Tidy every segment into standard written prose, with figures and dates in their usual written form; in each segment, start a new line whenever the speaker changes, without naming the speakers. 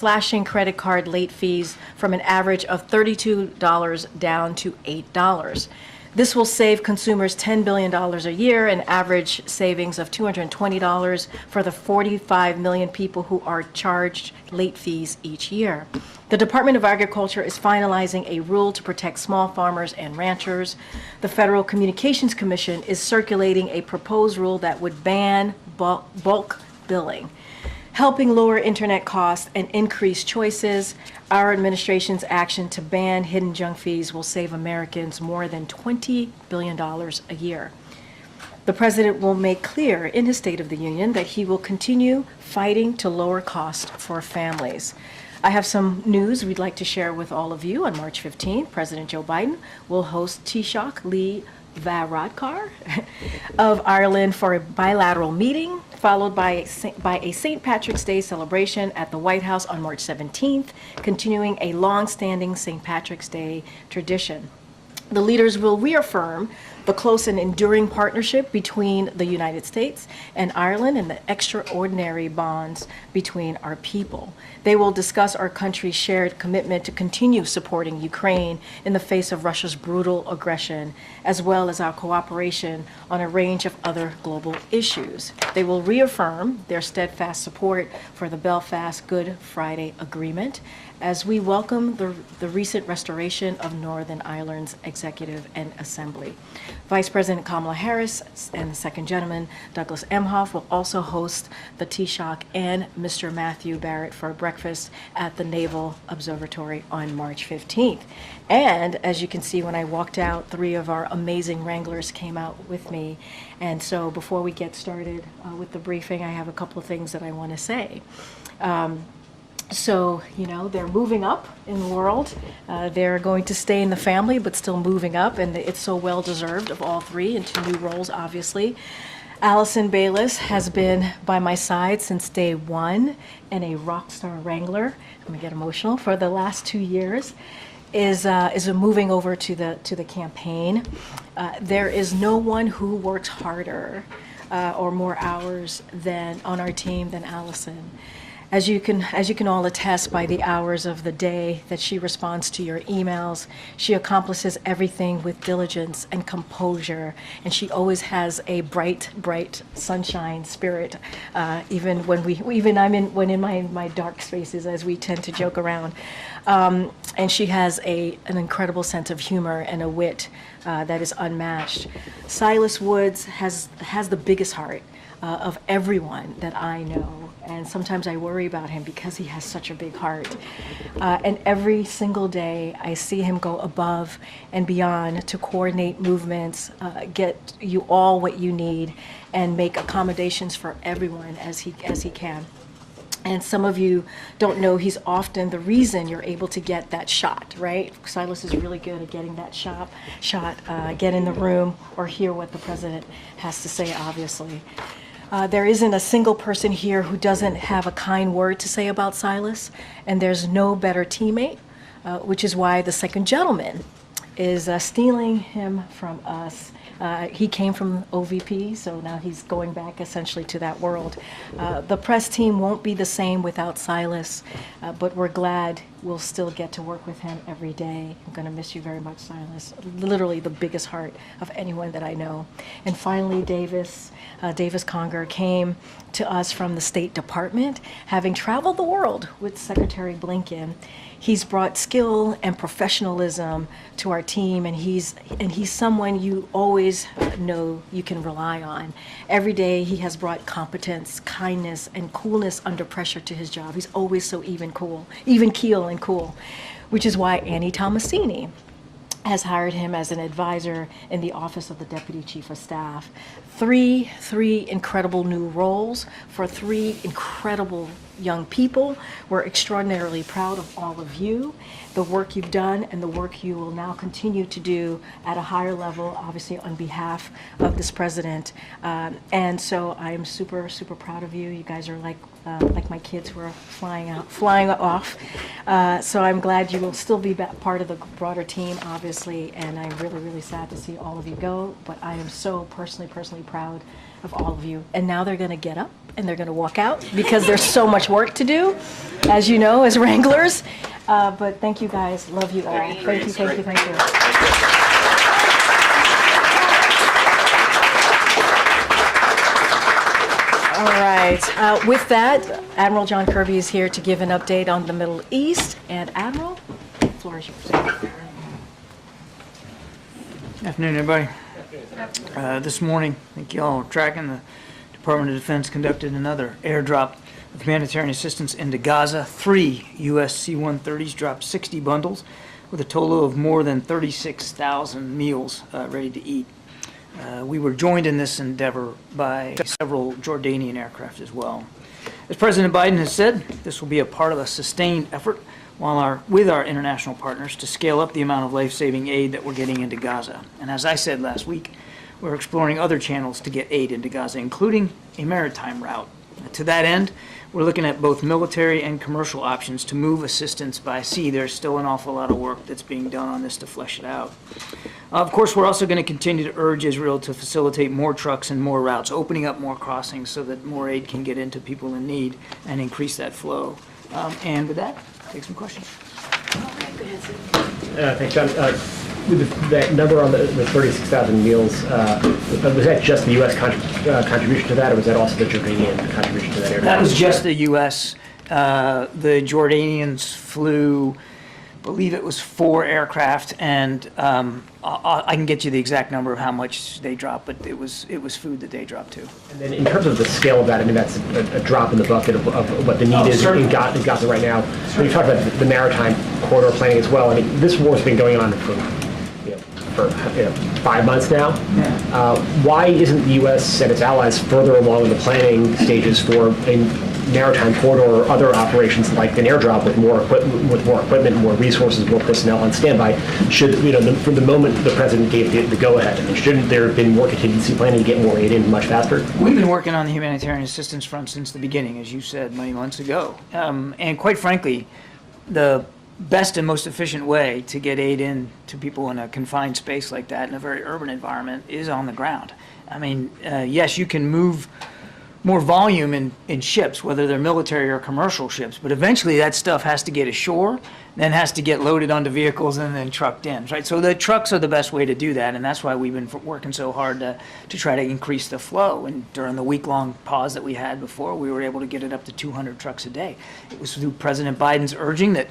slashing credit card late fees from an average of $32 down to $8. This will save consumers $10 billion a year, an average savings of $220 for the 45 million people who are charged late fees each year. The Department of Agriculture is finalizing a rule to protect small farmers and ranchers. The Federal Communications Commission is circulating a proposed rule that would ban bulk billing, helping lower internet costs and increase choices. Our administration's action to ban hidden junk fees will save Americans more than $20 billion a year. The president will make clear in his State of the Union that he will continue fighting to lower costs for families. I have some news we'd like to share with all of you. On March 15th, President Joe Biden will host Taoiseach Lee Varadkar of Ireland for a bilateral meeting, followed by a St. Patrick's Day celebration at the White House on March 17th, continuing a long-standing St. Patrick's Day tradition. The leaders will reaffirm the close and enduring partnership between the United States and Ireland and the extraordinary bonds between our people. They will discuss our country's shared commitment to continue supporting Ukraine in the face of Russia's brutal aggression, as well as our cooperation on a range of other global issues. They will reaffirm their steadfast support for the Belfast Good Friday Agreement as we welcome the recent restoration of Northern Ireland's executive and assembly. Vice President Kamala Harris and the second gentleman, Douglas Emhoff, will also host the Taoiseach and Mr. Matthew Barrett for a breakfast at the Naval Observatory on March 15th. And as you can see, when I walked out, 3 of our amazing Wranglers came out with me. And so before we get started with the briefing, I have a couple of things that I want to say. So, they're moving up in the world. They're going to stay in the family, but still moving up, and it's so well-deserved of all 3 into new roles, obviously. Allison Bayless has been by my side since day 1 and a rock star wrangler. I'm going to get emotional. For the last 2 years, is moving over to the campaign. There is no one who works harder or more hours on our team than Allison. As you can all attest by the hours of the day that she responds to your emails, she accomplishes everything with diligence and composure, and she always has a bright sunshine spirit. Even when I'm in my dark spaces, as we tend to joke around, and she has an incredible sense of humor and a wit that is unmatched. Silas Woods has the biggest heart of everyone that I know. And sometimes I worry about him because he has such a big heart. And every single day I see him go above and beyond to coordinate movements, get you all what you need, and make accommodations for everyone as he can. And some of you don't know he's often the reason you're able to get that shot, right? Silas is really good at getting that shot, get in the room or hear what the president has to say, obviously. There isn't a single person here who doesn't have a kind word to say about Silas, and there's no better teammate, which is why the second gentleman is stealing him from us. He came from OVP, so now he's going back essentially to that world. The press team won't be the same without Silas, but we're glad we'll still get to work with him every day. I'm going to miss you very much, Silas. Literally the biggest heart of anyone that I know. And finally, Davis Conger came to us from the State Department, having traveled the world with Secretary Blinken. He's brought skill and professionalism to our team, and he's someone you always know you can rely on. Every day he has brought competence, kindness, and coolness under pressure to his job. He's always so even keel and cool, which is why Annie Tomasini has hired him as an advisor in the Office of the Deputy Chief of Staff. Three incredible new roles for 3 incredible young people. We're extraordinarily proud of all of you, the work you've done and the work you will now continue to do at a higher level, obviously on behalf of this president. And so I am super proud of you. You guys are like my kids who are flying off. So I'm glad you will still be part of the broader team, obviously, and I'm really sad to see all of you go. But I am so personally proud of all of you. And now they're going to get up and they're going to walk out because there's so much work to do, as you know, as wranglers. But thank you guys. Love you all. Thank you, thank you, thank you. All right. With that, Admiral John Kirby is here to give an update on the Middle East. And Admiral, the floor is yours.
Good afternoon, everybody. This morning, I think you all are tracking, the Department of Defense conducted another airdrop of humanitarian assistance into Gaza. 3 U.S. C-130s dropped 60 bundles with a total of more than 36,000 meals ready to eat. We were joined in this endeavor by several Jordanian aircraft as well. As President Biden has said, this will be a part of a sustained effort with our international partners to scale up the amount of life-saving aid that we're getting into Gaza. And as I said last week, we're exploring other channels to get aid into Gaza, including a maritime route. To that end, we're looking at both military and commercial options to move assistance by sea. There's still an awful lot of work that's being done on this to flesh it out. Of course, we're also going to continue to urge Israel to facilitate more trucks and more routes, opening up more crossings so that more aid can get into people in need and increase that flow. And with that, take some questions.
Thanks, John. With that number on the 36,000 meals, was that just the U.S. contribution to that, or was that also the Jordanian contribution to that area?
That was just the U.S. The Jordanians flew, I believe it was 4 aircraft, and I can get you the exact number of how much they dropped, but it was food that they dropped too.
And then in terms of the scale of that, I mean, that's a drop in the bucket of what the need is in Gaza right now. When you talk about the maritime corridor planning as well, I mean, this war's been going on for 5 months now.
Yeah.
Why isn't the U.S. and its allies further along in the planning stages for a maritime corridor or other operations like an airdrop with more equipment, more resources, more personnel on standby? Should, from the moment the president gave the go-ahead, I mean, shouldn't there have been more contingency planning to get more aid in much faster?
We've been working on the humanitarian assistance front since the beginning, as you said, many months ago. And quite frankly, the best and most efficient way to get aid in to people in a confined space like that in a very urban environment is on the ground. I mean, yes, you can move more volume in ships, whether they're military or commercial ships, but eventually that stuff has to get ashore, then has to get loaded onto vehicles and then trucked in, right? So the trucks are the best way to do that, and that's why we've been working so hard to try to increase the flow. And during the week-long pause that we had before, we were able to get it up to 200 trucks a day. It was through President Biden's urging that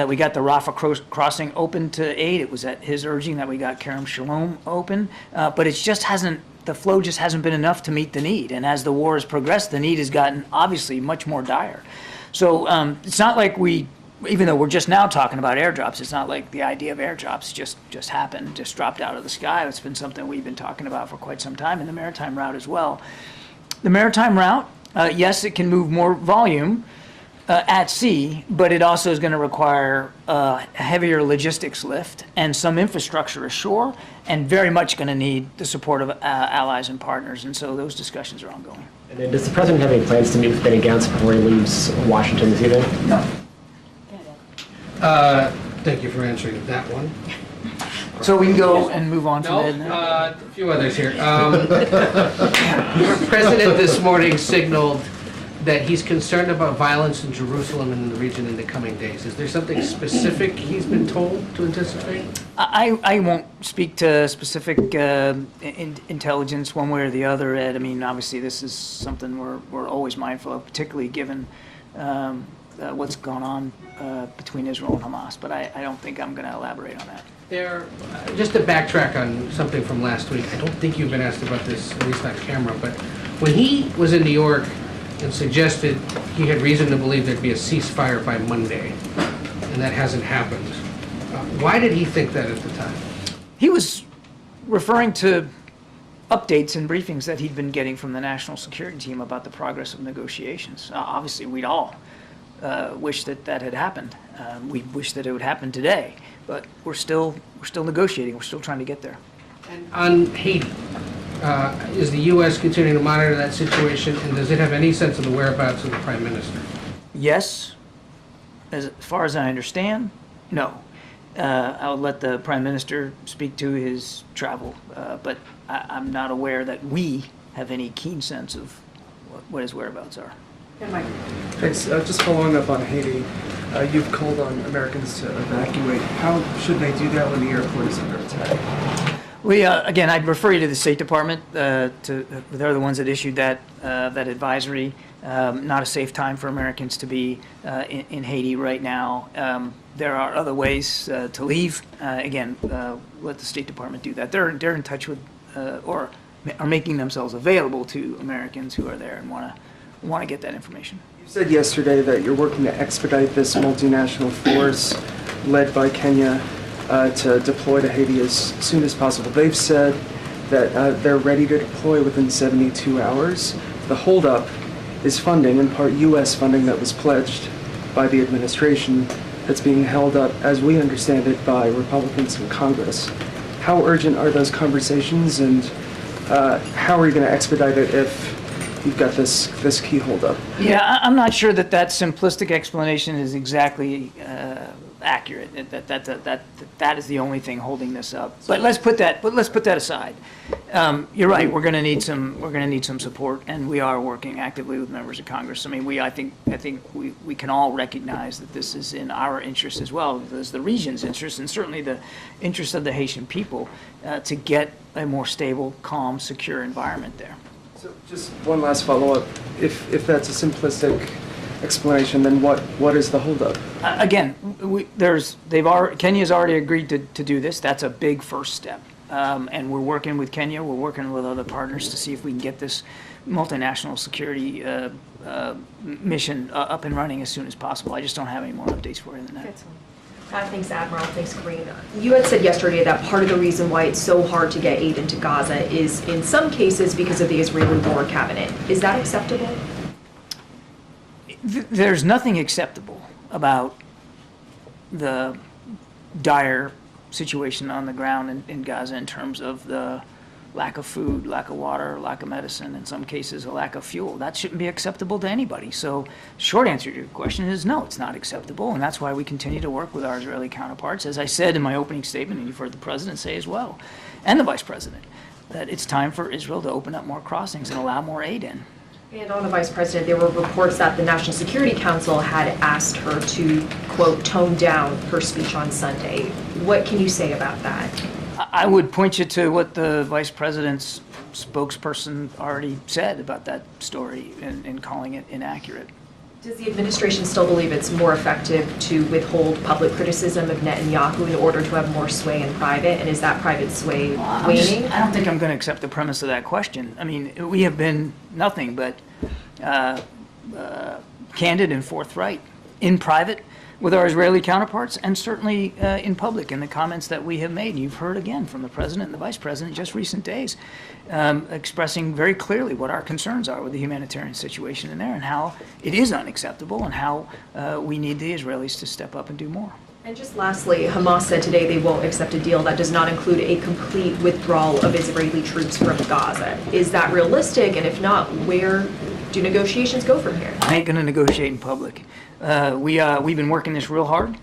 we got the Rafah crossing open to aid. It was at his urging that we got Kerem Shalom open, but the flow just hasn't been enough to meet the need. And as the war has progressed, the need has gotten obviously much more dire. So it's not like even though we're just now talking about airdrops, it's not like the idea of airdrops just happened, just dropped out of the sky. It's been something we've been talking about for quite some time, and the maritime route as well. The maritime route, yes, it can move more volume at sea, but it also is going to require a heavier logistics lift and some infrastructure ashore, and very much going to need the support of allies and partners. And so those discussions are ongoing.
And then does the president have any plans to meet with Benny Gantz before he leaves Washington this evening?
No.
Thank you for answering that one.
So we can go and move on
No,
from that.
a few others here. The president this morning signaled that he's concerned about violence in Jerusalem and in the region in the coming days. Is there something specific he's been told to anticipate?
I won't speak to specific intelligence one way or the other, Ed. I mean, obviously this is something we're always mindful of, particularly given what's gone on between Israel and Hamas. But I don't think I'm going to elaborate on that.
Just to backtrack on something from last week, I don't think you've been asked about this, at least on camera, but when he was in New York and suggested he had reason to believe there'd be a ceasefire by Monday, and that hasn't happened. Why did he think that at the time?
He was referring to updates and briefings that he'd been getting from the national security team about the progress of negotiations. Obviously, we'd all wish that had happened. We wish that it would happen today, but we're still negotiating. We're still trying to get there.
And on Haiti, is the U.S. continuing to monitor that situation, and does it have any sense of the whereabouts of the Prime Minister?
Yes. As far as I understand, no. I'll let the Prime Minister speak to his travel, but I'm not aware that we have any keen sense of what his whereabouts are.
Thanks. Just following up on Haiti, you've called on Americans to evacuate. How should they do that when the airport is under attack?
We again, I'd refer you to the State Department. They're the ones that issued that advisory. Not a safe time for Americans to be in Haiti right now. There are other ways to leave. Again, let the State Department do that. They're in touch with or are making themselves available to Americans who are there and want to get that information.
You said yesterday that you're working to expedite this multinational force led by Kenya to deploy to Haiti as soon as possible. They've said that they're ready to deploy within 72 hours. The holdup is funding, in part U.S. funding that was pledged by the administration that's being held up, as we understand it, by Republicans in Congress. How urgent are those conversations, and how are you going to expedite it if you've got this key holdup?
Yeah, I'm not sure that simplistic explanation is exactly accurate. That is the only thing holding this up. But let's put that aside. You're right. We're going to need some support, and we are working actively with members of Congress. I mean, I think we can all recognize that this is in our interest as well as the region's interest, and certainly the interest of the Haitian people to get a more stable, calm, secure environment there.
So just one last follow-up. If that's a simplistic explanation, then what is the holdup?
Again, Kenya's already agreed to do this. That's a big first step. And we're working with Kenya. We're working with other partners to see if we can get this multinational security mission up and running as soon as possible. I just don't have any more updates for you than that.
Thanks, Admiral. Thanks, Karine. You had said yesterday that part of the reason why it's so hard to get aid into Gaza is, in some cases, because of the Israeli war cabinet. Is that acceptable?
There's nothing acceptable about the dire situation on the ground in Gaza in terms of the lack of food, lack of water, lack of medicine, in some cases a lack of fuel. That shouldn't be acceptable to anybody. So short answer to your question is no, it's not acceptable, and that's why we continue to work with our Israeli counterparts. As I said in my opening statement, and you've heard the President say as well, and the Vice President, that it's time for Israel to open up more crossings and allow more aid in.
And on the Vice President, there were reports that the National Security Council had asked her to, quote, tone down her speech on Sunday. What can you say about that?
I would point you to what the Vice President's spokesperson already said about that story in calling it inaccurate.
Does the administration still believe it's more effective to withhold public criticism of Netanyahu in order to have more sway in private? And is that private sway waning?
I don't think I'm going to accept the premise of that question. I mean, we have been nothing but candid and forthright in private with our Israeli counterparts, and certainly in public in the comments that we have made. You've heard again from the President and the Vice President just recent days expressing very clearly what our concerns are with the humanitarian situation in there and how it is unacceptable and how we need the Israelis to step up and do more.
And just lastly, Hamas said today they won't accept a deal that does not include a complete withdrawal of Israeli troops from Gaza. Is that realistic? And if not, where do negotiations go from here?
I ain't going to negotiate in public. We've been working this real hard.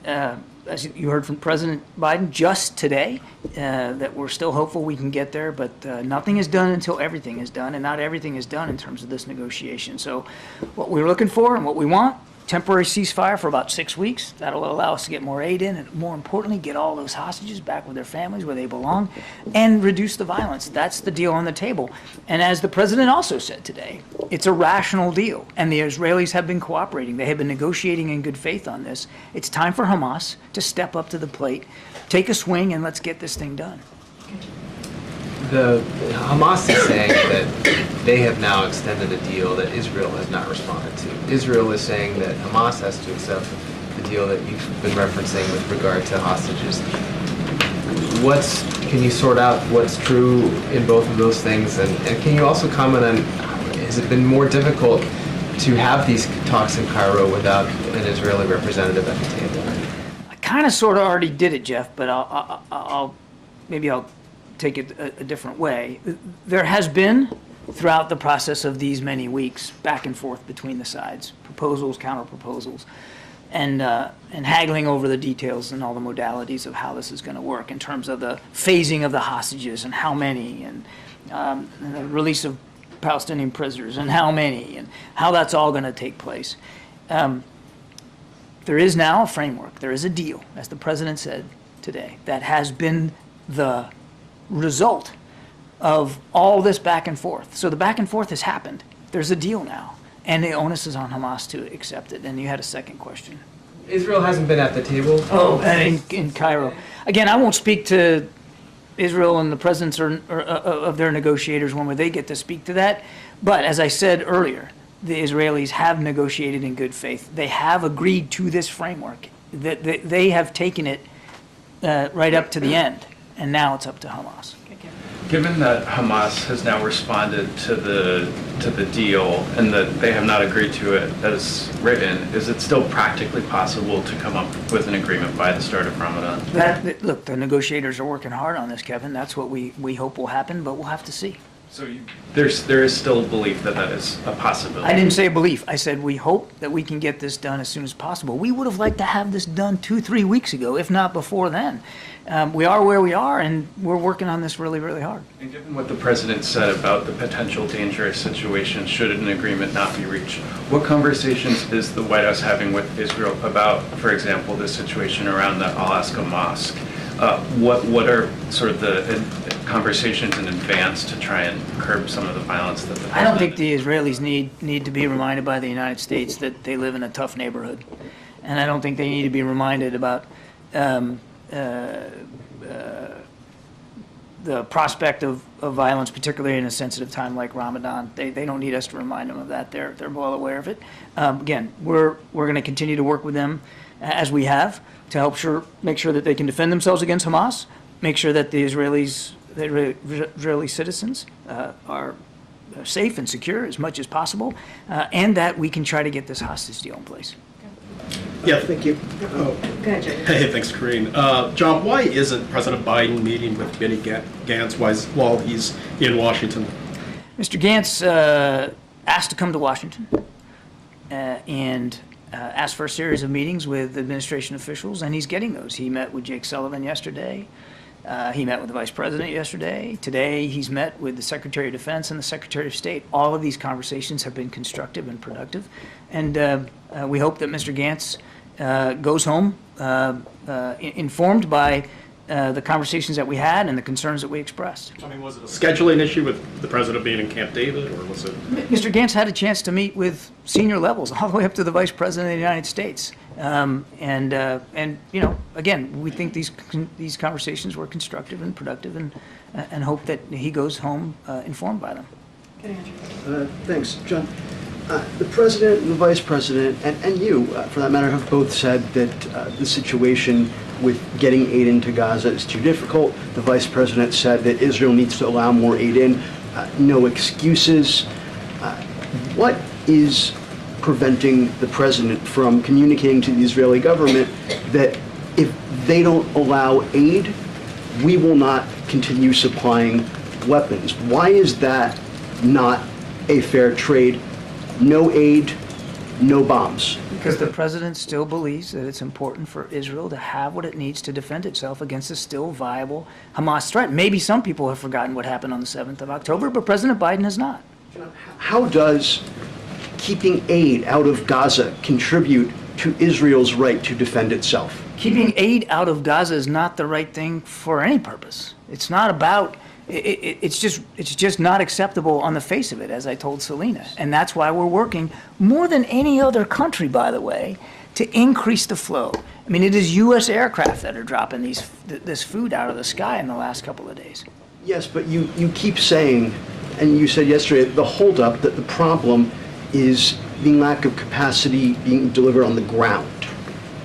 As you heard from President Biden just today, that we're still hopeful we can get there, but nothing is done until everything is done, and not everything is done in terms of this negotiation. So what we're looking for and what we want, temporary ceasefire for about 6 weeks. That'll allow us to get more aid in, and more importantly, get all those hostages back with their families where they belong and reduce the violence. That's the deal on the table. And as the President also said today, it's a rational deal, and the Israelis have been cooperating. They have been negotiating in good faith on this. It's time for Hamas to step up to the plate, take a swing, and let's get this thing done.
The Hamas is saying that they have now extended a deal that Israel has not responded to. Israel is saying that Hamas has to accept the deal that you've been referencing with regard to hostages. Can you sort out what's true in both of those things? And can you also comment on, has it been more difficult to have these talks in Cairo without an Israeli representative at the table?
I kind of sort of already did it, Jeff, but I'll take it a different way. There has been, throughout the process of these many weeks, back and forth between the sides, proposals, counter proposals, and haggling over the details and all the modalities of how this is going to work in terms of the phasing of the hostages and how many, and and the release of Palestinian prisoners and how many and how that's all going to take place. There is now a framework. There is a deal, as the president said today, that has been the result of all this back and forth. So the back and forth has happened. There's a deal now, and the onus is on Hamas to accept it. And you had a second question.
Israel hasn't been at the table.
In Cairo. Again, I won't speak to Israel and the presidents of their negotiators when they get to speak to that. But as I said earlier, the Israelis have negotiated in good faith. They have agreed to this framework. That they have taken it right up to the end, and now it's up to Hamas.
Given that Hamas has now responded to the deal and that they have not agreed to it as written, is it still practically possible to come up with an agreement by the start of Ramadan?
Look, the negotiators are working hard on this, Kevin. That's what we hope will happen, but we'll have to see.
So there is still belief that that is a possibility?
I didn't say belief. I said we hope that we can get this done as soon as possible. We would have liked to have this done 2-3 weeks ago, if not before then. We are where we are, and we're working on this really, really hard.
And given what the president said about the potential dangerous situation should an agreement not be reached, what conversations is the White House having with Israel about, for example, the situation around the Al-Aqsa Mosque? What are sort of the conversations in advance to try and curb some of the violence that the president...
I don't think the Israelis need to be reminded by the United States that they live in a tough neighborhood. And I don't think they need to be reminded about the prospect of violence, particularly in a sensitive time like Ramadan. They don't need us to remind them of that. They're well aware of it. Again, we're going to continue to work with them as we have to help make sure that they can defend themselves against Hamas, make sure that the Israeli citizens are safe and secure as much as possible, and that we can try to get this hostage deal in place.
Yeah, thank you.
Go ahead, Jay.
Hey, thanks, Karine. John, why isn't President Biden meeting with Benny Gantz while he's in Washington?
Mr. Gantz asked to come to Washington and asked for a series of meetings with administration officials, and he's getting those. He met with Jake Sullivan yesterday. He met with the Vice President yesterday. Today, he's met with the Secretary of Defense and the Secretary of State. All of these conversations have been constructive and productive, and we hope that Mr. Gantz goes home informed by the conversations that we had and the concerns that we expressed.
I mean, was it a scheduling issue with the president being in Camp David, or was it...
Mr. Gantz had a chance to meet with senior levels, all the way up to the Vice President of the United States. And you know, again, we think these conversations were constructive and productive, and hope that he goes home informed by them.
Thanks, John. The president and the vice president, and you, for that matter, have both said that the situation with getting aid into Gaza is too difficult. The vice president said that Israel needs to allow more aid in. No excuses. What is preventing the president from communicating to the Israeli government that if they don't allow aid, we will not continue supplying weapons? Why is that not a fair trade? No aid, no bombs.
Because the president still believes that it's important for Israel to have what it needs to defend itself against a still viable Hamas threat. Maybe some people have forgotten what happened on the 7th of October, but President Biden has not.
How does keeping aid out of Gaza contribute to Israel's right to defend itself?
Keeping aid out of Gaza is not the right thing for any purpose. It's not about... It's just not acceptable on the face of it, as I told Selena. And that's why we're working more than any other country, by the way, to increase the flow. I mean, it is U.S. aircraft that are dropping this food out of the sky in the last couple of days.
Yes, but you keep saying, and you said yesterday, the holdup, that the problem is the lack of capacity being delivered on the ground.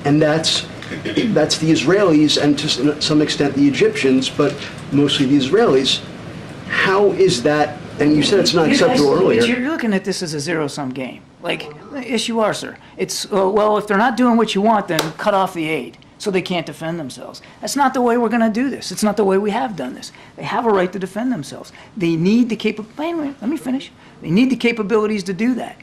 And that's the Israelis and to some extent the Egyptians, but mostly the Israelis. How is that? And you said it's not acceptable earlier.
You're looking at this as a zero-sum game. Like, yes, you are, sir. It's, well, if they're not doing what you want, then cut off the aid so they can't defend themselves. That's not the way we're going to do this. It's not the way we have done this. They have a right to defend themselves. They need the wait, let me finish. They need the capabilities to do that.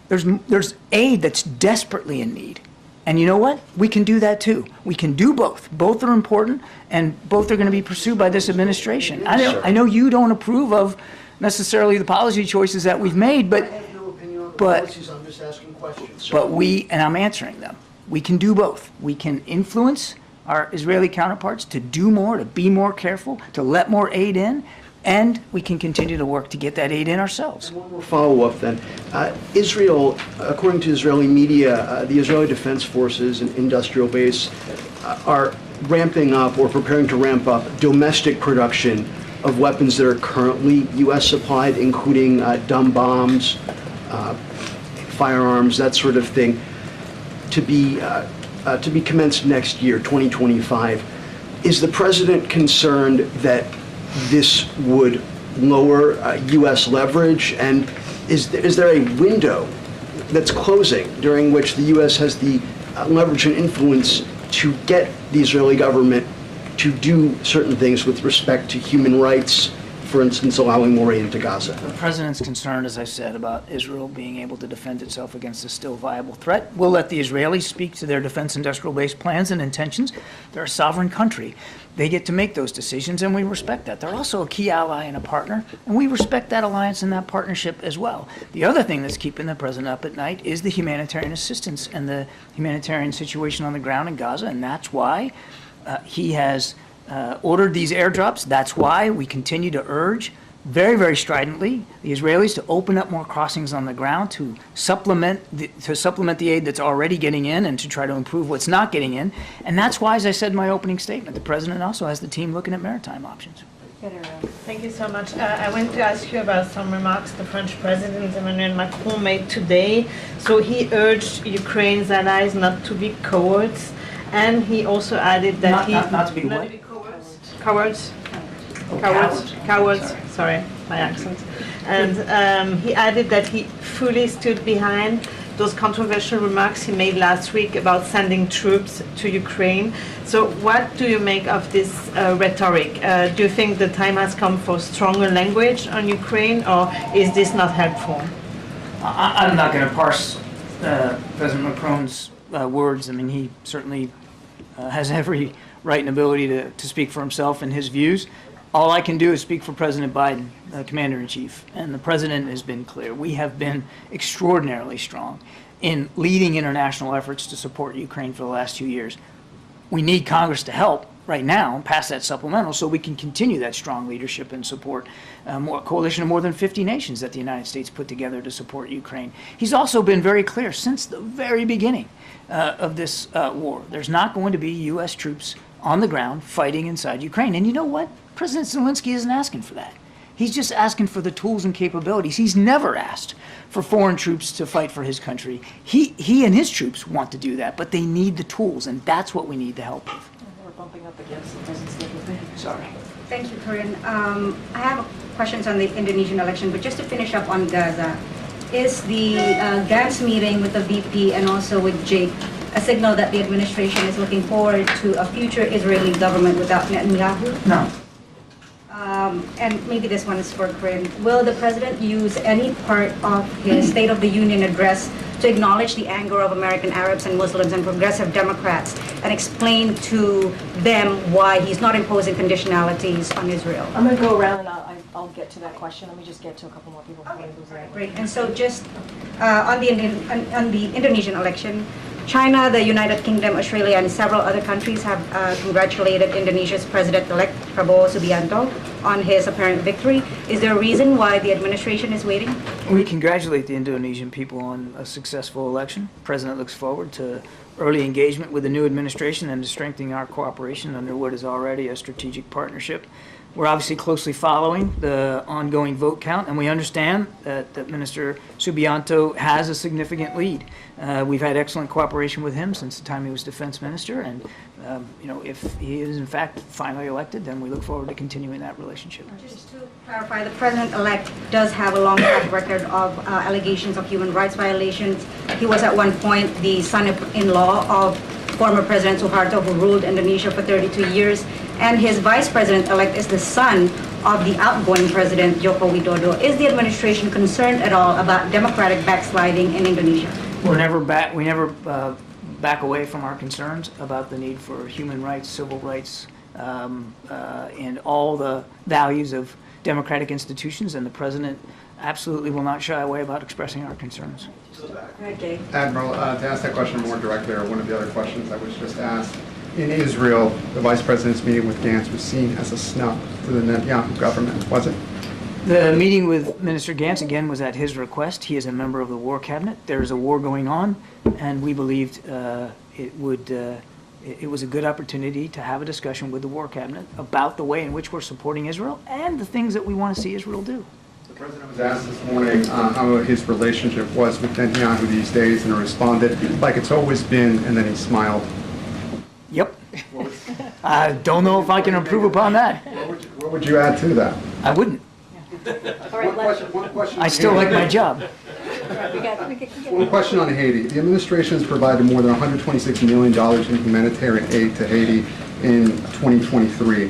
There's aid that's desperately in need And you know what? We can do that too. We can do both. Both are important, and both are going to be pursued by this administration. I know you don't approve of necessarily the policy choices that we've made,
I
but
have no opinion on the
but-
policies, I'm just asking questions.
but and I'm answering them. We can do both. We can influence our Israeli counterparts to do more, to be more careful, to let more aid in, and we can continue to work to get that aid in ourselves.
One more follow-up then. Israel, according to Israeli media, the Israeli Defense Forces and industrial base are ramping up or preparing to ramp up domestic production of weapons that are currently U.S. supplied, including dumb bombs, firearms, that sort of thing, to be commenced next year, 2025. Is the president concerned that this would lower U.S. leverage? And is there a window that's closing during which the U.S. has the leverage and influence to get the Israeli government to do certain things with respect to human rights, for instance, allowing more aid into Gaza?
The president's concerned, as I said, about Israel being able to defend itself against a still viable threat. We'll let the Israelis speak to their defense industrial base plans and intentions. They're a sovereign country. They get to make those decisions, and we respect that. They're also a key ally and a partner, and we respect that alliance and that partnership as well. The other thing that's keeping the president up at night is the humanitarian assistance and the humanitarian situation on the ground in Gaza, and that's why he has ordered these airdrops. That's why we continue to urge very, very stridently the Israelis to open up more crossings on the ground to supplement the aid that's already getting in and to try to improve what's not getting in. And that's why, as I said in my opening statement, the president also has the team looking at maritime options.
Thank you so much. I want to ask you about some remarks the French President Emmanuel Macron made today. So he urged Ukraine's allies not to be cowards, and he also added that
Not to be what?
Cowards. Cowards. Sorry, my accent. And he added that he fully stood behind those controversial remarks he made last week about sending troops to Ukraine. So what do you make of this rhetoric? Do you think the time has come for stronger language on Ukraine, or is this not helpful?
I'm not going to parse President Macron's words. I mean, he certainly has every right and ability to speak for himself and his views. All I can do is speak for President Biden, Commander-in-Chief, and the President has been clear. We have been extraordinarily strong in leading international efforts to support Ukraine for the last 2 years. We need Congress to help right now pass that supplemental so we can continue that strong leadership and support a coalition of more than 50 nations that the United States put together to support Ukraine. He's also been very clear since the very beginning of this war. There's not going to be U.S. troops on the ground fighting inside Ukraine. And you know what? President Zelensky isn't asking for that. He's just asking for the tools and capabilities. He's never asked for foreign troops to fight for his country. He and his troops want to do that, but they need the tools, and that's what we need to help with.
We're bumping up against the president's
Sorry.
Thank you, Karine. I have questions on the Indonesian election, but just to finish up on Gaza, is the Gantz meeting with the VP and also with Jake a signal that the administration is looking forward to a future Israeli government without Netanyahu?
No.
And maybe this one is for Karine. Will the president use any part of his State of the Union address to acknowledge the anger of American Arabs and Muslims and progressive Democrats and explain to them why he's not imposing conditionalities on Israel?
I'm going to go around and I'll get to that question. Let me just get to a couple more people.
Okay, great. And so just on the Indonesian election, China, the United Kingdom, Australia, and several other countries have congratulated Indonesia's President-elect Prabowo Subianto on his apparent victory. Is there a reason why the administration is waiting?
We congratulate the Indonesian people on a successful election. The President looks forward to early engagement with the new administration and to strengthening our cooperation under what is already a strategic partnership. We're obviously closely following the ongoing vote count, and we understand that Minister Subianto has a significant lead. We've had excellent cooperation with him since the time he was defense minister, and if he is in fact finally elected, then we look forward to continuing that relationship.
Just to clarify, the president-elect does have a long track record of allegations of human rights violations. He was at one point the son-in-law of former President Suharto, who ruled Indonesia for 32 years, and his vice president-elect is the son of the outgoing President Joko Widodo. Is the administration concerned at all about democratic backsliding in Indonesia?
We never back away from our concerns about the need for human rights, civil rights, and all the values of democratic institutions, and the president absolutely will not shy away about expressing our concerns.
Admiral, to ask that question more directly, or one of the other questions that was just asked, in Israel, the Vice President's meeting with Gantz was seen as a snub for the Netanyahu government, was it?
The meeting with Minister Gantz, again, was at his request. He is a member of the War Cabinet. There is a war going on, and we believed it was a good opportunity to have a discussion with the War Cabinet about the way in which we're supporting Israel and the things that we want to see Israel do.
The President was asked this morning how his relationship was with Netanyahu these days, and he responded like it's always been, and then he smiled.
Yep. I don't know if I can improve upon that.
What would you add to that?
I wouldn't.
One question
I still like my job.
One question on Haiti. The administration has provided more than $126 million in humanitarian aid to Haiti in 2023.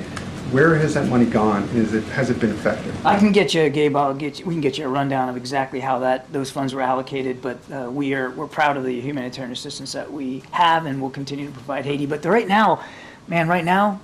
Where has that money gone? Has it been effective?
I can get you, Gabe. We can get you a rundown of exactly how those funds were allocated. But we're proud of the humanitarian assistance that we have and will continue to provide Haiti. But right now,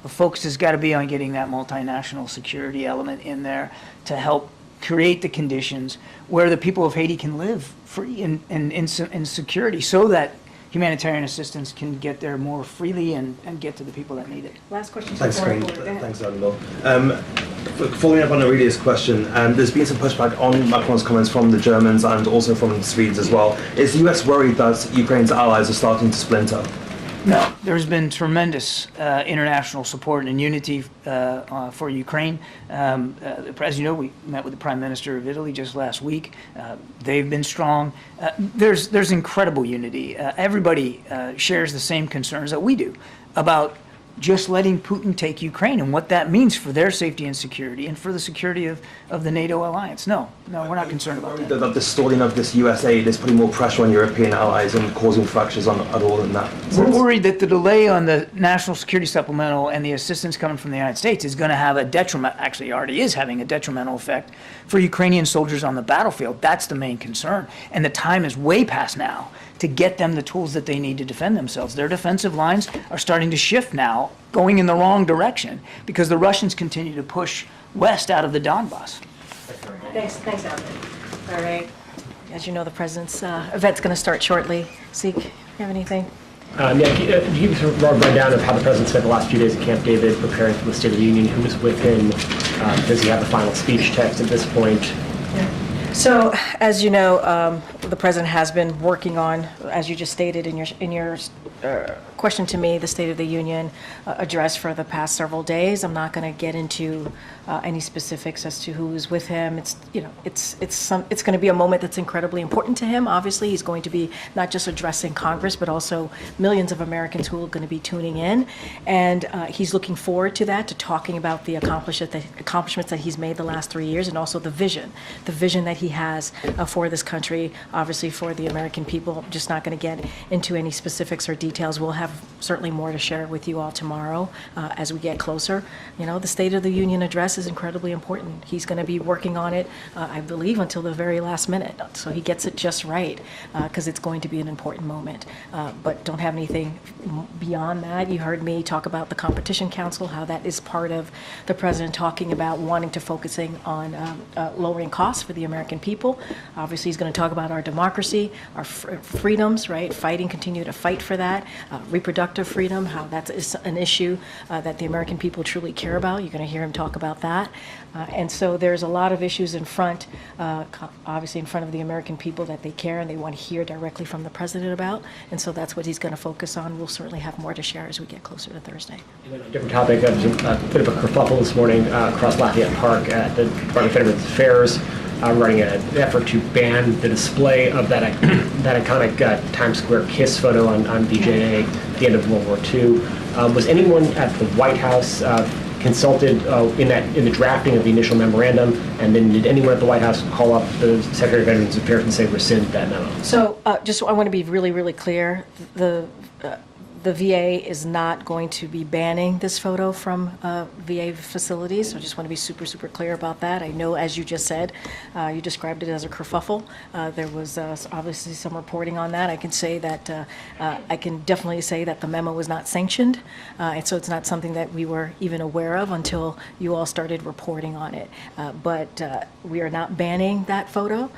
the focus has got to be on getting that multinational security element in there to help create the conditions where the people of Haiti can live free and in security, so that humanitarian assistance can get there more freely and get to the people that need it.
Last question.
Thanks, Karine. Thanks, Admiral. Following up on Aurelia's question, there's been some pushback on Macron's comments from the Germans and also from the Swedes as well. Is the US worried that Ukraine's allies are starting to splinter?
No, there's been tremendous international support and unity for Ukraine. As you know, we met with the Prime Minister of Italy just last week. They've been strong. There's incredible unity. Everybody shares the same concerns that we do about just letting Putin take Ukraine and what that means for their safety and security and for the security of the NATO alliance. No, we're not concerned about that.
That the stalling of this US aid is putting more pressure on European allies and causing fractures at all in that sense.
We're worried that the delay on the national security supplemental and the assistance coming from the United States is going to have a detriment, actually already is having a detrimental effect for Ukrainian soldiers on the battlefield. That's the main concern. And the time is way past now to get them the tools that they need to defend themselves. Their defensive lines are starting to shift now, going in the wrong direction, because the Russians continue to push west out of the Donbass.
Thanks, Alvin. All right. As you know, the president's event's going to start shortly. Zeke, you have anything?
Yeah, can you give us a rundown of how the president spent the last few days at Camp David preparing for the State of the Union? Who was with him? Does he have the final speech text at this point?
So, as you know, the president has been working on, as you just stated in your question to me, the State of the Union address for the past several days. I'm not going to get into any specifics as to who is with him. It's going to be a moment that's incredibly important to him. Obviously, he's going to be not just addressing Congress, but also millions of Americans who are going to be tuning in, and he's looking forward to that, to talking about the accomplishments that he's made the last 3 years, and also the vision that he has for this country, obviously for the American people. I'm just not going to get into any specifics or details. We'll have certainly more to share with you all tomorrow as we get closer. You know, the State of the Union address is incredibly important. He's going to be working on it, I believe, until the very last minute. So he gets it just right, because it's going to be an important moment. But don't have anything beyond that. You heard me talk about the Competition Council, how that is part of the president talking about wanting to focusing on lowering costs for the American people. Obviously, he's going to talk about our democracy, our freedoms, right? Continue to fight for that. Reproductive freedom, how that is an issue that the American people truly care about. You're going to hear him talk about that. And so there's a lot of issues in front, obviously in front of the American people that they care and they want to hear directly from the president about. And so that's what he's going to focus on. We'll certainly have more to share as we get closer to Thursday.
And then a different topic, there was a bit of a kerfuffle this morning across Lafayette Park at the Department of Veterans Affairs, running an effort to ban the display of that iconic Times Square kiss photo on VJA at the end of World War II. Was anyone at the White House consulted in the drafting of the initial memorandum, and then did anyone at the White House call up the Secretary of Veterans Affairs and say rescind that memo?
So I want to be really, really clear. The VA is not going to be banning this photo from VA facilities, so I just want to be super, super clear about that. I know, as you just said, you described it as a kerfuffle. There was obviously some reporting on that. I can say that, I can definitely say that the memo was not sanctioned, and so it's not something that we were even aware of until you all started reporting on it. But we are not banning that photo,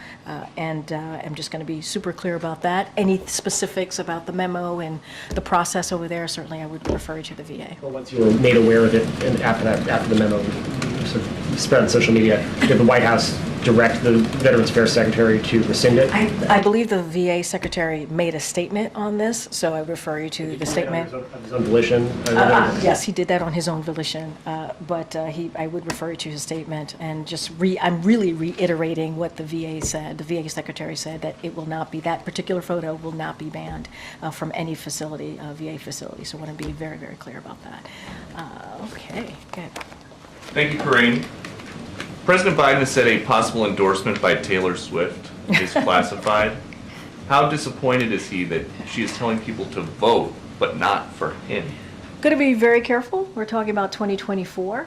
and I'm just going to be super clear about that. Any specifics about the memo and the process over there, certainly I would refer you to the VA.
Well, once you were made aware of it, and after the memo sort of spread on social media, did the White House direct the Veterans Affairs Secretary to rescind it?
I believe the VA Secretary made a statement on this, so I refer you to the statement.
Of his own volition?
Yes, he did that on his own volition, but I would refer you to his statement, and I'm really reiterating what the VA said. The VA Secretary said that it will not be, that particular photo will not be banned from any facility, VA facility, so I want to be very, very clear about that. Okay, good.
Thank you, Karine. President Biden has said a possible endorsement by Taylor Swift is classified. How disappointed is he that she is telling people to vote, but not for him?
Going to be very careful. We're talking about 2024.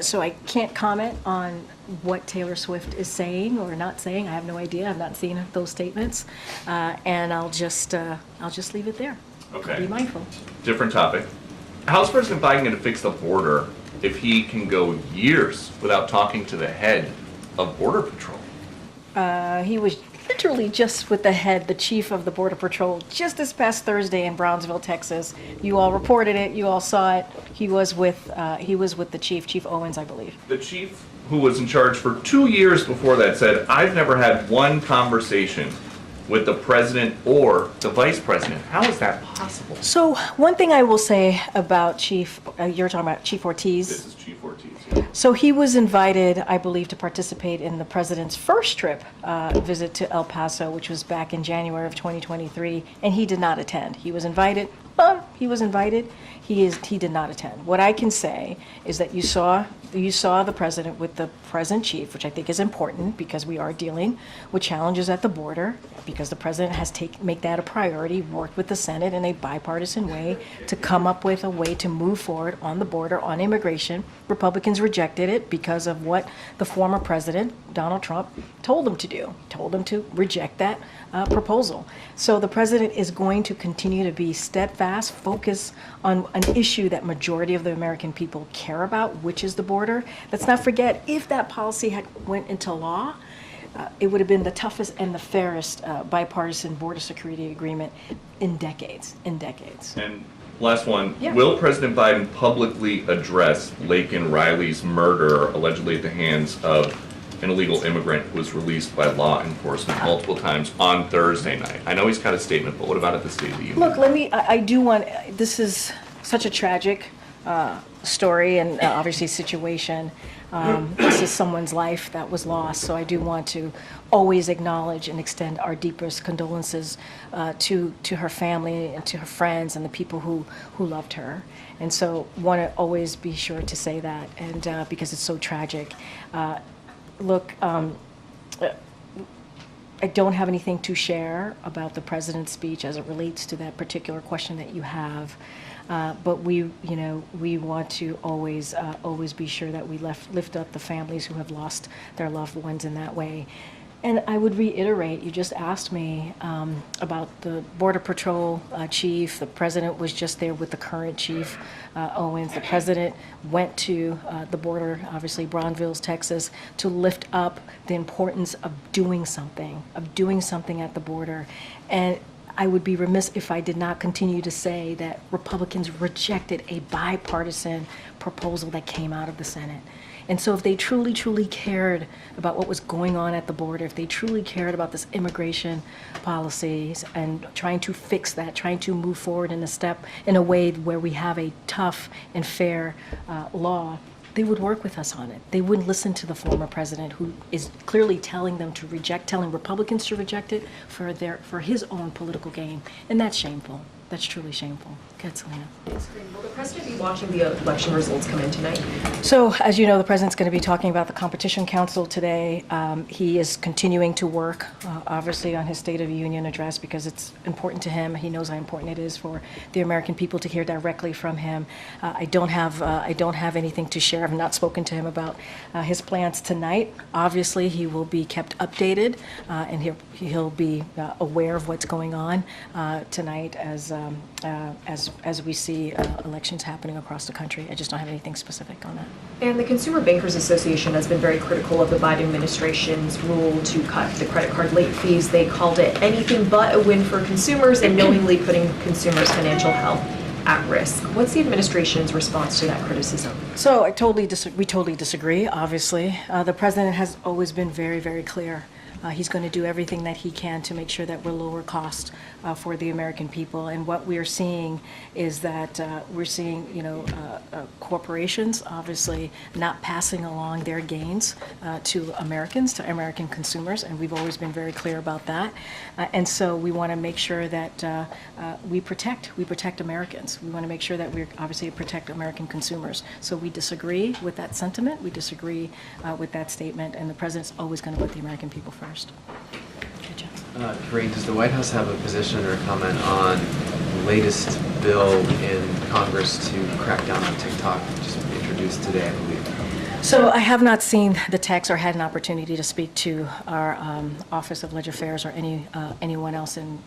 So I can't comment on what Taylor Swift is saying or not saying. I have no idea. I've not seen those statements. And I'll just leave it there.
Okay.
Be mindful.
Different topic. How's President Biden going to fix the border if he can go years without talking to the head of Border Patrol?
He was literally just with the chief of the Border Patrol, just this past Thursday in Brownsville, Texas. You all reported it. You all saw it. He was with the chief, Chief Owens, I believe.
The chief, who was in charge for 2 years before that, said, "I've never had one conversation with the president or the vice president." How is that possible?
So one thing I will say about Chief, you're talking about Chief Ortiz.
This is Chief Ortiz. Yeah.
So he was invited, I believe, to participate in the president's first trip visit to El Paso, which was back in January of 2023, and he did not attend. He was invited. He did not attend. What I can say is that you saw the president with the present chief, which I think is important because we are dealing with challenges at the border, because the president has make that a priority, worked with the Senate in a bipartisan way to come up with a way to move forward on the border on immigration. Republicans rejected it because of what the former president, Donald Trump, told them to do, told them to reject that proposal. So the president is going to continue to be steadfast, focus on an issue that majority of the American people care about, which is the border. Let's not forget, if that policy had went into law, it would have been the toughest and the fairest bipartisan border security agreement in decades.
And last one,
Yeah.
Will President Biden publicly address Laken Riley's murder, allegedly at the hands of an illegal immigrant who was released by law enforcement multiple times on Thursday night? I know he's got a statement, but what about at the State of the Union?
Look, this is such a tragic story and obviously situation. This is someone's life that was lost, so I do want to always acknowledge and extend our deepest condolences to her family and to her friends and the people who loved her. And so want to always be sure to say that, and because it's so tragic. Look, I don't have anything to share about the president's speech as it relates to that particular question that you have. But we want to always be sure that we lift up the families who have lost their loved ones in that way. And I would reiterate, you just asked me about the Border Patrol chief. The president was just there with the current chief, Owens. The president went to the border, obviously Brownsville, Texas, to lift up the importance of doing something at the border. And I would be remiss if I did not continue to say that Republicans rejected a bipartisan proposal that came out of the Senate. And so if they truly, truly cared about what was going on at the border, if they truly cared about this immigration policies and trying to fix that, trying to move forward in a way where we have a tough and fair law, they would work with us on it. They wouldn't listen to the former president, who is clearly telling Republicans to reject it for his own political gain, and that's shameful. That's truly shameful. Good, Selena.
Will the president be watching the election results come in tonight?
So, as you know, the president's going to be talking about the Competition Council today. He is continuing to work, obviously, on his State of the Union address because it's important to him. He knows how important it is for the American people to hear directly from him. I don't have anything to share. I've not spoken to him about his plans tonight. Obviously, he will be kept updated, and he'll be aware of what's going on tonight as we see elections happening across the country. I just don't have anything specific on that.
And the Consumer Bankers Association has been very critical of the Biden administration's rule to cut the credit card late fees. They called it anything but a win for consumers and knowingly putting consumers' financial health at risk. What's the administration's response to that criticism?
So we totally disagree, obviously. The president has always been very, very clear. He's going to do everything that he can to make sure that we're lower cost for the American people. And what we're seeing is that we're seeing, corporations obviously not passing along their gains to Americans, to American consumers, and we've always been very clear about that. And so we want to make sure that we protect Americans. We want to make sure that we obviously protect American consumers. So we disagree with that sentiment. We disagree with that statement, and the president's always going to put the American people first. Good job.
Karine, does the White House have a position or a comment on the latest bill in Congress to crack down on TikTok, just introduced today, I believe?
So I have not seen the text or had an opportunity to speak to our Office of Legislative Affairs or anyone else in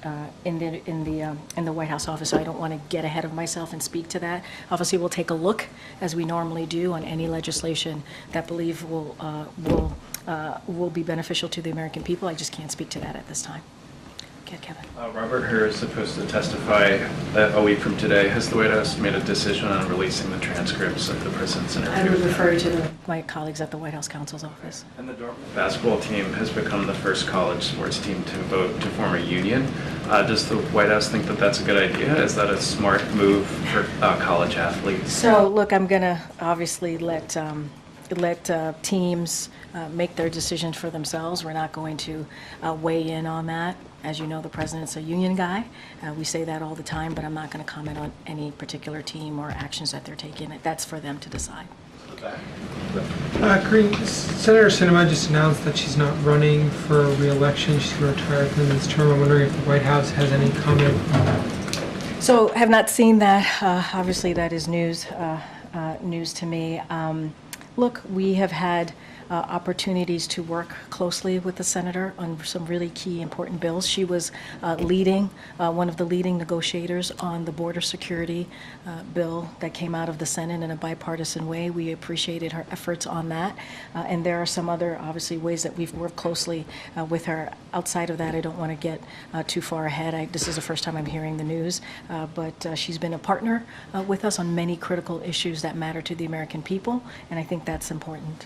the White House office. So I don't want to get ahead of myself and speak to that. Obviously, we'll take a look, as we normally do, on any legislation that believe will be beneficial to the American people. I just can't speak to that at this time. Okay, Kevin.
Robert Hur is supposed to testify a week from today. Has the White House made a decision on releasing the transcripts of the president's interview?
I would refer you to my colleagues at the White House counsel's office.
And the Dartmouth basketball team has become the first college sports team to vote to form a union. Does the White House think that that's a good idea? Is that a smart move for college athletes?
So, look, I'm going to obviously let teams make their decisions for themselves. We're not going to weigh in on that. As you know, the president's a union guy. We say that all the time, but I'm not going to comment on any particular team or actions that they're taking. That's for them to decide.
Karine, Senator Sinema just announced that she's not running for re-election. She's going to retire at the end of this term. I'm wondering if the White House has any comment on that.
So, have not seen that. Obviously, that is news to me. Look, we have had opportunities to work closely with the senator on some really key important bills. She was one of the leading negotiators on the border security bill that came out of the Senate in a bipartisan way. We appreciated her efforts on that. And there are some other, obviously, ways that we've worked closely with her. Outside of that, I don't want to get too far ahead. This is the first time I'm hearing the news, but she's been a partner with us on many critical issues that matter to the American people, and I think that's important.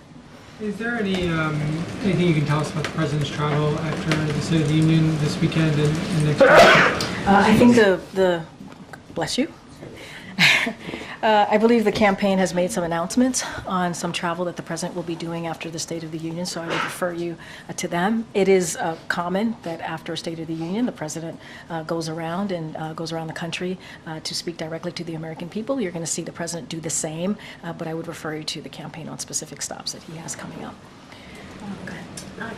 Is there anything you can tell us about the president's travel after the State of the Union this weekend and next week?
I think bless you. I believe the campaign has made some announcements on some travel that the president will be doing after the State of the Union, so I would refer you to them. It is common that after a State of the Union, the president goes around the country to speak directly to the American people. You're going to see the president do the same, but I would refer you to the campaign on specific stops that he has coming up. Okay.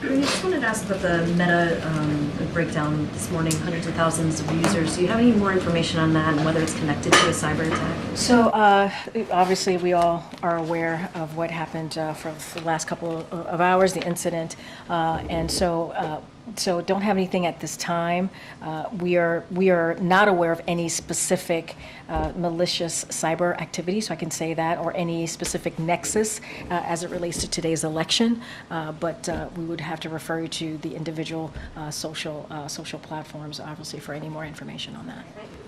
Karine, I just wanted to ask about the Meta breakdown this morning, hundreds of thousands of users. Do you have any more information on that and whether it's connected to a cyber attack?
So obviously we all are aware of what happened for the last couple of hours, the incident, and so don't have anything at this time. We are not aware of any specific malicious cyber activity, so I can say that, or any specific nexus as it relates to today's election. But we would have to refer you to the individual social platforms, obviously, for any more information on that.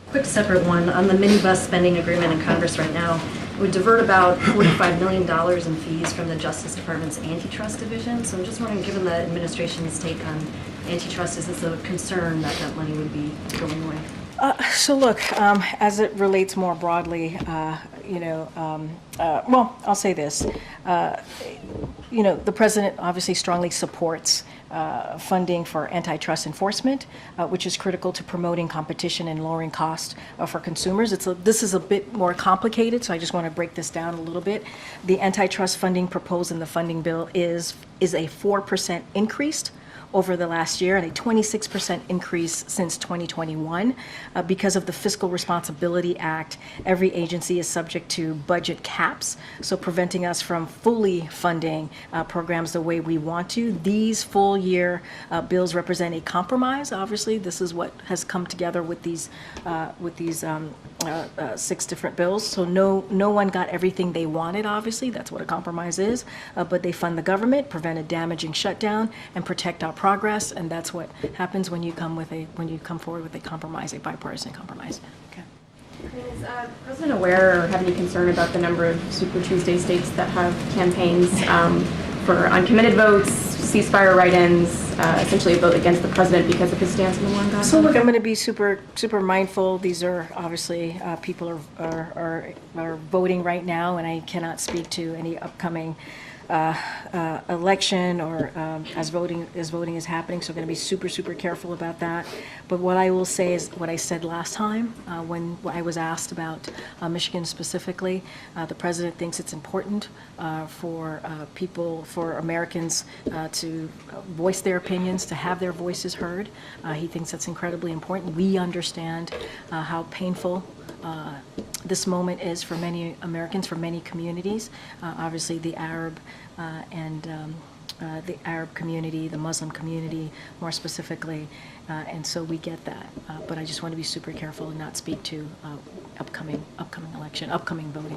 Quick separate one, on the minibus spending agreement in Congress right now, it would divert about $45 million in fees from the Justice Department's antitrust division. So I'm just wondering, given the administration's take on antitrust, is this a concern that that money would be going away?
So look, as it relates more broadly, well, I'll say this. The president obviously strongly supports funding for antitrust enforcement, which is critical to promoting competition and lowering costs for consumers. This is a bit more complicated, so I just want to break this down a little bit. The antitrust funding proposed in the funding bill is a 4% increase over the last year and a 26% increase since 2021. Because of the Fiscal Responsibility Act, every agency is subject to budget caps, so preventing us from fully funding programs the way we want to. These full year bills represent a compromise. Obviously, this is what has come together with these 6 different bills. So no one got everything they wanted, obviously. That's what a compromise is. But they fund the government, prevent a damaging shutdown, and protect our progress. And that's what happens when you come forward with a compromise, a bipartisan compromise. Okay.
Is President aware or have any concern about the number of Super Tuesday states that have campaigns for uncommitted votes, ceasefire write-ins, essentially a vote against the president because of his stance on the war in Gaza?
So look, I'm going to be super mindful. These are obviously people are voting right now, and I cannot speak to any upcoming election or as voting is happening. So I'm going to be super careful about that. But what I will say is what I said last time when I was asked about Michigan specifically. The president thinks it's important for Americans to voice their opinions, to have their voices heard. He thinks that's incredibly important. We understand how painful this moment is for many Americans, for many communities. Obviously, the Arab the Arab community, the Muslim community, more specifically, and so we get that. But I just want to be super careful and not speak to upcoming election, upcoming voting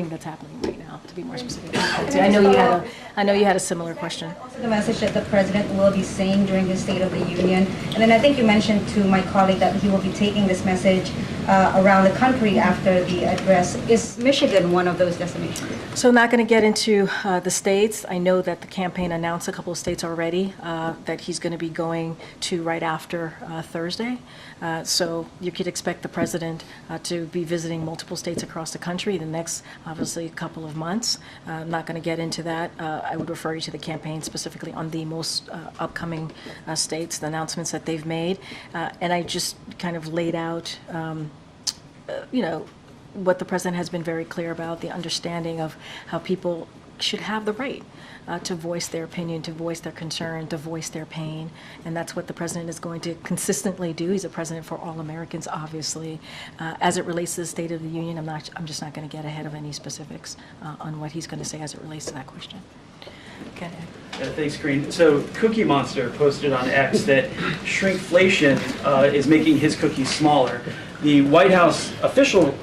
that's happening right now. To be more specific, I know you had a similar question.
Also, the message that the president will be saying during the State of the Union, and then I think you mentioned to my colleague that he will be taking this message around the country after the address. Is Michigan one of those destinations?
So I'm not going to get into the states. I know that the campaign announced a couple of states already that he's going to be going to right after Thursday. So you could expect the president to be visiting multiple states across the country the next, obviously, couple of months. I'm not going to get into that. I would refer you to the campaign specifically on the most upcoming states, the announcements that they've made. And I just kind of laid out, what the president has been very clear about, the understanding of how people should have the right to voice their opinion, to voice their concern, to voice their pain. And that's what the president is going to consistently do. He's a president for all Americans, obviously. As it relates to the State of the Union, I'm just not going to get ahead of any specifics on what he's going to say as it relates to that question. Okay.
Thanks, Karine. So Cookie Monster posted on X that shrinkflation is making his cookies smaller. The White House official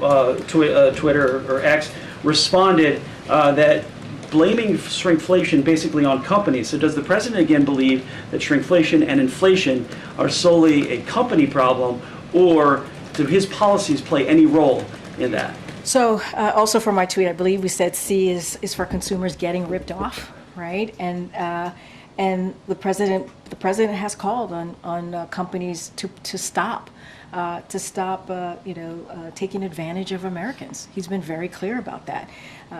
Twitter or X responded that blaming shrinkflation basically on companies. So does the president again believe that shrinkflation and inflation are solely a company problem, or do his policies play any role in that?
So also for my tweet, I believe we said C is for consumers getting ripped off, right? And the president has called on companies to stop taking advantage of Americans. He's been very clear about that.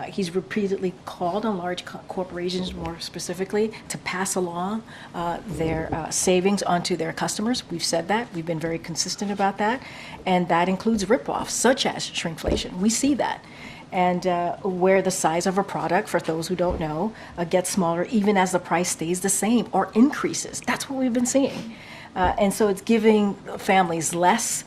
He's repeatedly called on large corporations, more specifically, to pass along their savings onto their customers. We've said that. We've been very consistent about that. And that includes ripoffs, such as shrinkflation. We see that. And where the size of a product, for those who don't know, gets smaller even as the price stays the same or increases. That's what we've been seeing. And so it's giving families less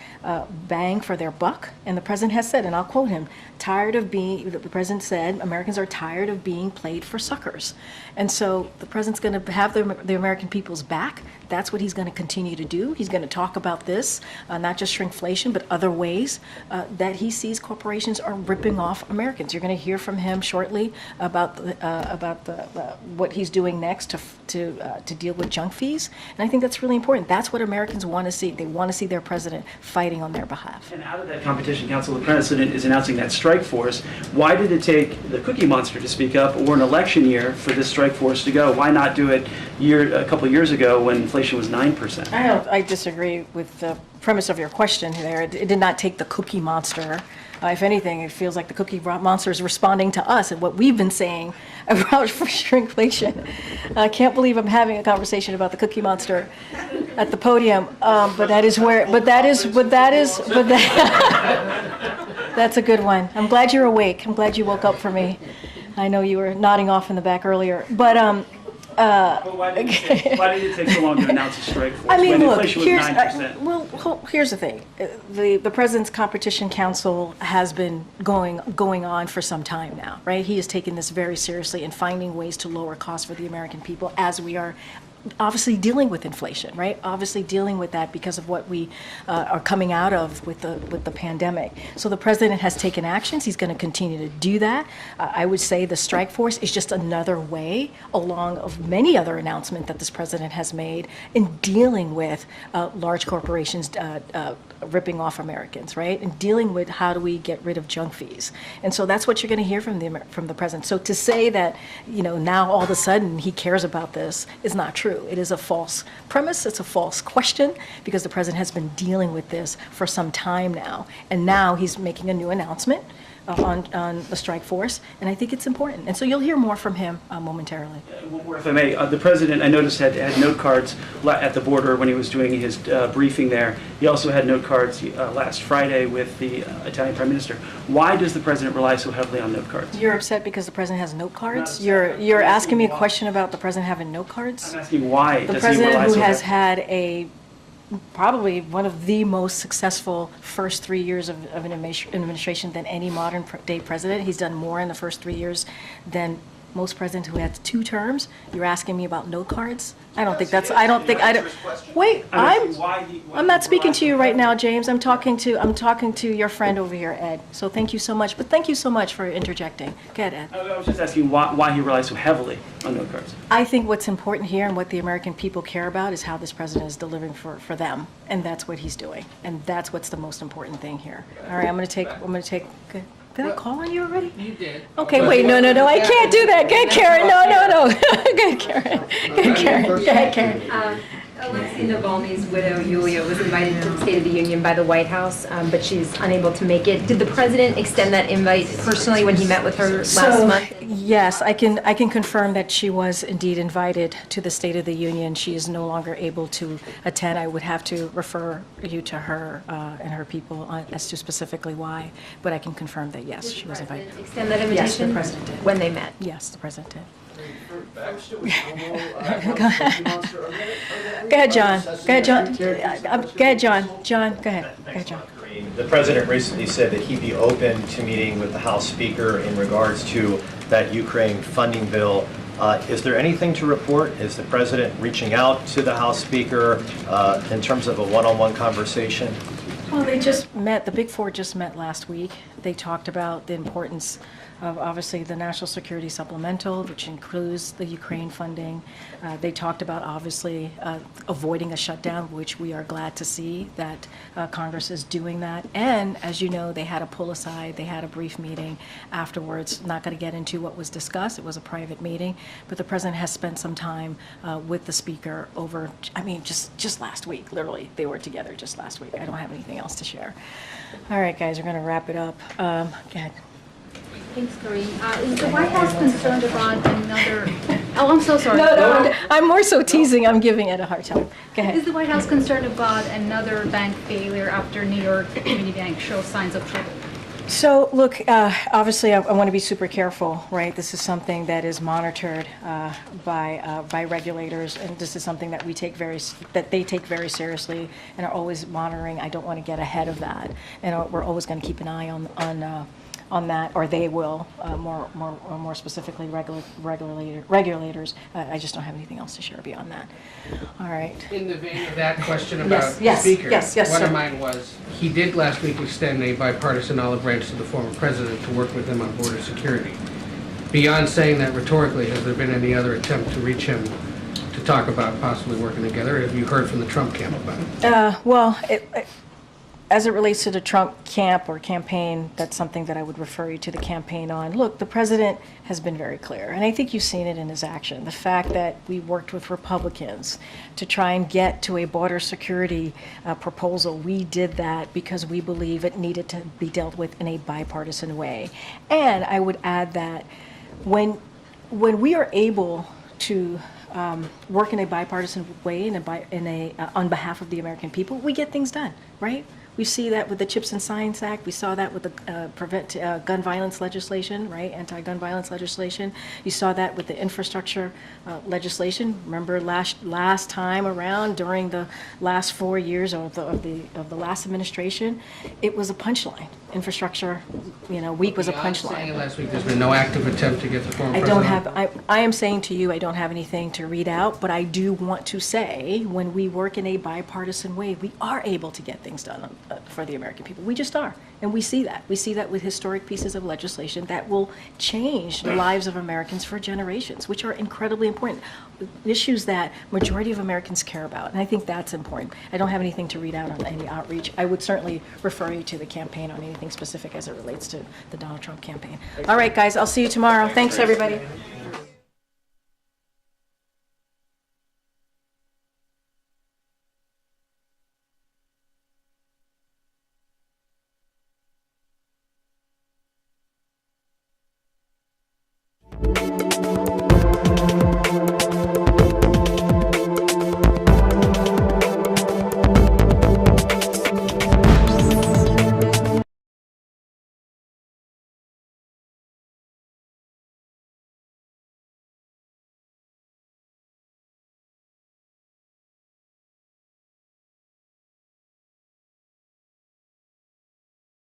bang for their buck. And the president has said, and I'll quote him, the president said, Americans are tired of being played for suckers. And so the president's going to have the American people's back. That's what he's going to continue to do. He's going to talk about this, not just shrinkflation, but other ways that he sees corporations are ripping off Americans. You're going to hear from him shortly about what he's doing next to deal with junk fees. And I think that's really important. That's what Americans want to see. They want to see their president fighting on their behalf.
And out of that Competition Council, the president is announcing that strike force. Why did it take the Cookie Monster to speak up, or an election year for this strike force to go? Why not do it a couple years ago when inflation inflation was 9%.
I disagree with the premise of your question there. It did not take the cookie monster. If anything, it feels like the cookie monster is responding to us and what we've been saying about shrinkflation. I can't believe I'm having a conversation about the cookie monster at the podium, but that's a good one. I'm glad you're awake. I'm glad you woke up for me. I know you were nodding off in the back earlier, but
But why did it take so long to announce a strike force
I mean,
when
look,
inflation was 9%?
here's the thing. The President's Competition Council has been going on for some time now, right? He has taken this very seriously and finding ways to lower costs for the American people as we are obviously dealing with inflation, right? Obviously dealing with that because of what we are coming out of with the pandemic. So the president has taken actions. He's going to continue to do that. I would say the strike force is just another way along of many other announcements that this president has made in dealing with large corporations ripping off Americans, right? And dealing with how do we get rid of junk fees. And so that's what you're going to hear from the president. So to say that, now all of a sudden he cares about this is not true. It is a false premise. It's a false question because the president has been dealing with this for some time now. And now he's making a new announcement on the strike force, and I think it's important. And so you'll hear more from him momentarily.
One more, if I may. The president, I noticed, had note cards at the border when he was doing his briefing there. He also had note cards last Friday with the Italian Prime Minister. Why does the president rely so heavily on note cards?
You're upset because the president has note cards? You're asking me a question about the president having note cards?
I'm asking why
The
does he rely
president who
so
has
heavily?
had probably one of the most successful first 3 years of an administration than any modern day president. He's done more in the first 3 years than most presidents who had 2 terms. You're asking me about note cards? I'm not speaking to you right now, James. I'm talking to your friend over here, Ed. So thank you so much. But thank you so much for interjecting. Go ahead, Ed.
I was just asking why he relies so heavily on note cards.
I think what's important here and what the American people care about is how this president is delivering for them, and that's what he's doing, and that's what's the most important thing here. All right, I'm going to take. Did I call on you already?
You did.
Okay, wait, no, I can't do that. Go ahead, Karen. No. Go ahead, Karen.
Alexei Navalny's widow, Yulia, was invited to the State of the Union by the White House, but she's unable to make it. Did the president extend that invite personally when he met with her last month?
Yes, I can confirm that she was indeed invited to the State of the Union. She is no longer able to attend. I would have to refer you to her and her people as to specifically why, but I can confirm that yes, she was invited.
Extend that invitation?
Yes, the president did.
When they met?
Yes, the president did. Go ahead, John. John, go ahead, John.
The president recently said that he'd be open to meeting with the House Speaker in regards to that Ukraine funding bill. Is there anything to report? Is the president reaching out to the House Speaker in terms of a one-on-one conversation?
Well, they just met, the Big Four just met last week. They talked about the importance of obviously the National Security Supplemental, which includes the Ukraine funding. They talked about obviously avoiding a shutdown, which we are glad to see that Congress is doing that. And as you know, they had a pull aside, they had a brief meeting afterwards. Not going to get into what was discussed, it was a private meeting, but the president has spent some time with the speaker over, just last week, literally, they were together just last week. I don't have anything else to share. All right, guys, we're going to wrap it up. Go ahead.
Thanks, Karine. Is the White House concerned about another... Oh, I'm so sorry.
No, I'm more so teasing. I'm giving it a hard time. Go ahead.
Is the White House concerned about another bank failure after New York Community Bank shows signs of trouble?
So, look, obviously, I want to be super careful, right? This is something that is monitored by regulators, and this is something that they take very seriously and are always monitoring. I don't want to get ahead of that, and we're always going to keep an eye on that, or they will, more specifically regulators. I just don't have anything else to share beyond that. All right.
In the vein of that question about the
yes,
speaker,
yes,
one
sir.
of mine was, he did last week extend a bipartisan olive branch to the former president to work with him on border security. Beyond saying that rhetorically, has there been any other attempt to reach him to talk about possibly working together? Have you heard from the Trump camp about it?
as it relates to the Trump camp or campaign, that's something that I would refer you to the campaign on. Look, the president has been very clear, and I think you've seen it in his action. The fact that we worked with Republicans to try and get to a border security proposal, we did that because we believe it needed to be dealt with in a bipartisan way. And I would add that when we are able to work in a bipartisan way on behalf of the American people, we get things done, right? We see that with the Chips and Science Act. We saw that with the prevent gun violence legislation, right? Anti-gun violence legislation. You saw that with the infrastructure legislation. Remember last time around, during the last 4 years of the last administration, it was a punchline. Infrastructure, week was a
Beyond saying
punchline.
last week, there's been no active attempt to get the former
I
president.
don't have, I am saying to you, I don't have anything to read out, but I do want to say, when we work in a bipartisan way, we are able to get things done for the American people. We just are. And we see that. We see that with historic pieces of legislation that will change the lives of Americans for generations, which are incredibly important. Issues that majority of Americans care about. And I think that's important. I don't have anything to read out on any outreach. I would certainly refer you to the campaign on anything specific as it relates to the Donald Trump campaign. All right, guys, I'll see you tomorrow. Thanks, everybody.